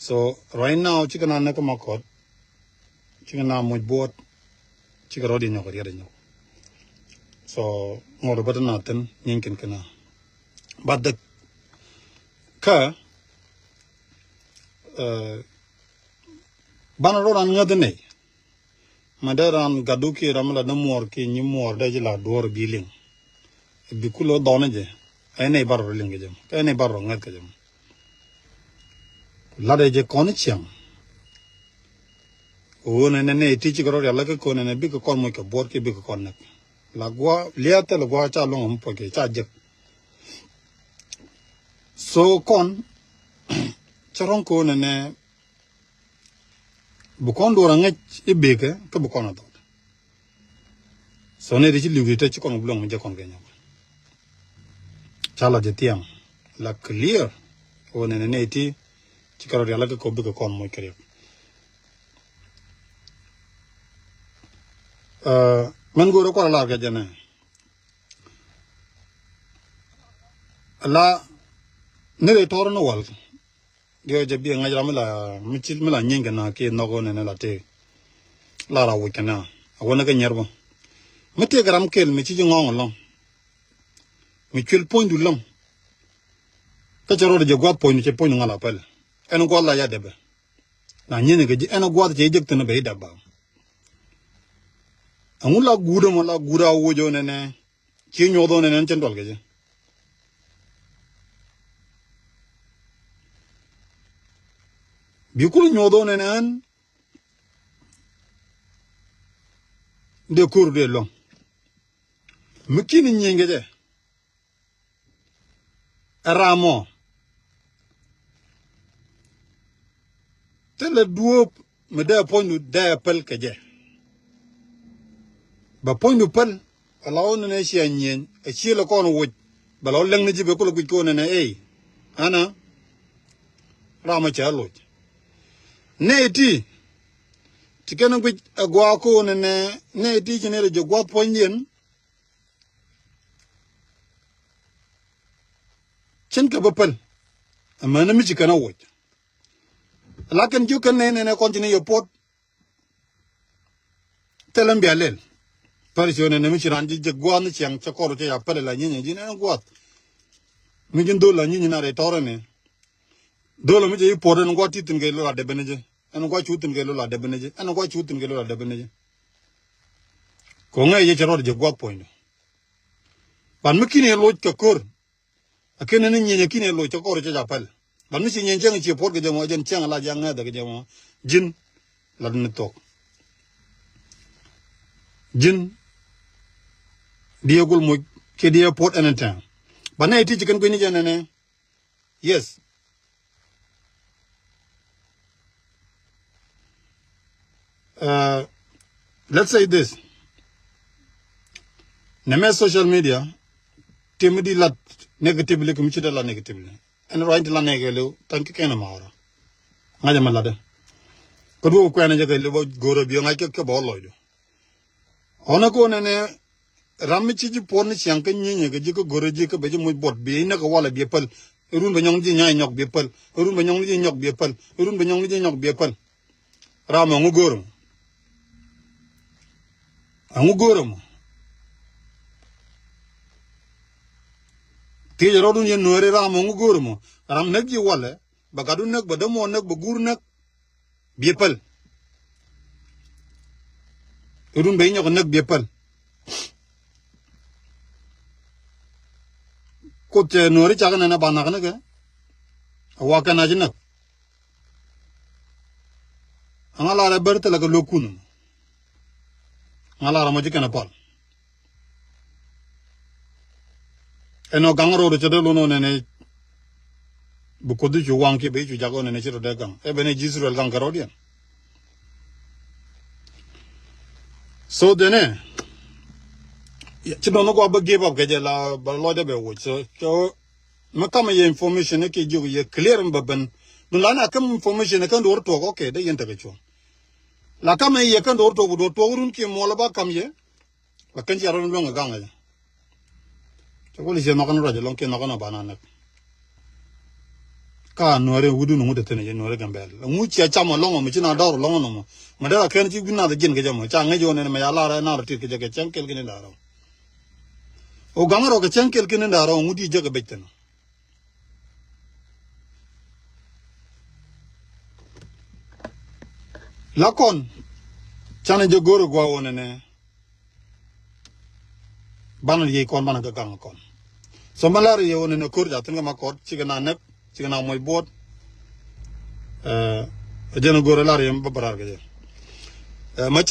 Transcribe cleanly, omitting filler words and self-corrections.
So right now chicken na ka makot chicken na mo boat chicken rodi nyoko yare nyoko. So ngoro bata na ten nyinkin kana. But the ka banaro ran ngadene. Madaran gaduki ramla na mor ki ni mor da jila dor biling. Bikulo dona je. Ene baro linge jam. Ene baro ngat ka jam. Lade je koni chiang. O ne teach garo ya laka ko ne bi ko kon mo ka bor ki bi ko kon nak. La gwa liata la gwa cha long mo ke cha je. So kon charon ko ne bu kon do ranga e beke ka bu kon do. So ne ri ci liwi te ci kon bu long mo je kon genya. Chala je tiang la clear o ne ti ci karo ya laka ko bi ko kon mo kere. Man go ko la ga jana la ne le toro no wal yo je bi nga jram la mi ci mi la nyinga na ke no go ne la te la ra wu kana awona ga nyarbo mi te gram kel mi ci ngong long mi chul point du long ka jaro de gwa point ci point ngala pel en go la ya debe na nyene ga ji en go je jek tane be dabba angula guda mo la gura wo jo ne ci nyodo ne nen cendol ga je bikul nyodo ne nan de cour de long mukini nyenge de ramo tele duop me de point de appel ke je ba point pel alaw ne shi anyen e shi la kon wo ba law leng ne jibe ko ko ne ana rama cha lo ne ti tikena gwi agwa ko ne ti chinere je gwa ponyen chen ka bapal amana mi chikana wo lakan ju kan ne continue your port telam bialel parisione ne mi chiranji je gwa ne chiang chakoro che ya pale la nyenye jina gwa mi jin do la nyenye na re tore ne do la mi je port ne gwa titin ge lo la de beneje en gwa chutin ge lo la de beneje en gwa chutin ge lo la de beneje ko ngai ye charo je gwa point ban mi kine lo ka kor akene ne nyenye kine lo chakoro che ya pale ban mi nyenye chang che port ge je mo jen chang la jang da ge je mo jin la ne tok jin diagul mo ke dia port anytime bana iti chicken ko ni janane yes let's say this neme social media temedi lat negatively ko mi la negatively and right la negelo tanki kena mawra ngaja malade ko do ko ene jaga le bo goro bi ngake ke bo loydo ona ko ne ramichi ji porni chiang ke nyenye ke ji ko goro ji ke be ji mo bot bi na ko wala bi pel run ba nyong ji nyai nyok bi pel run ba nyong ji nyok bi pel run ba nyong ji nyok bi pel rama ngu goro angu goro mo ti jaro dun ye nore rama ngu goro mo ram nak ji wala ba gadu nak ba damo nak ba gur nak bi pel run ba nyok nak bi pel ko te nori chaga na bana kana ke wa kana jina angala ra berte la ko lokun angala ra mo jikana pal eno gangaro ro chede lono ne bu ko du ju wanki be ju jago ne chiro de gang e bene jisrel gang karo dia so dene ci dono ko ba give up ke la ba lo de be wo so makama ye information ke jogu ye clear mbaban dun lana kam information kan do to okay de yenta ke cho la kam ye kan do to run ki mo la ba kam ye la kan jaro no nga ganga to ko li je no kan ro je lon ke no kan ba na nak ka nuare wudu no de tene nuare gambel mu ci chama longo mu ci na dawro longo no ma da ken ci gunna de jin ga jamo cha nge jone ma ya la ra na ra tir ke je chenkel gine daro o gamaro ke chenkel gine daro ngudi je ga betena lakon chane je goro gwa wonene banal ye kon banal ga gang kon so malare ye wonene kur ja tinga makot cigana nek cigana moy bot jeno goro lare yam babarar ga je ma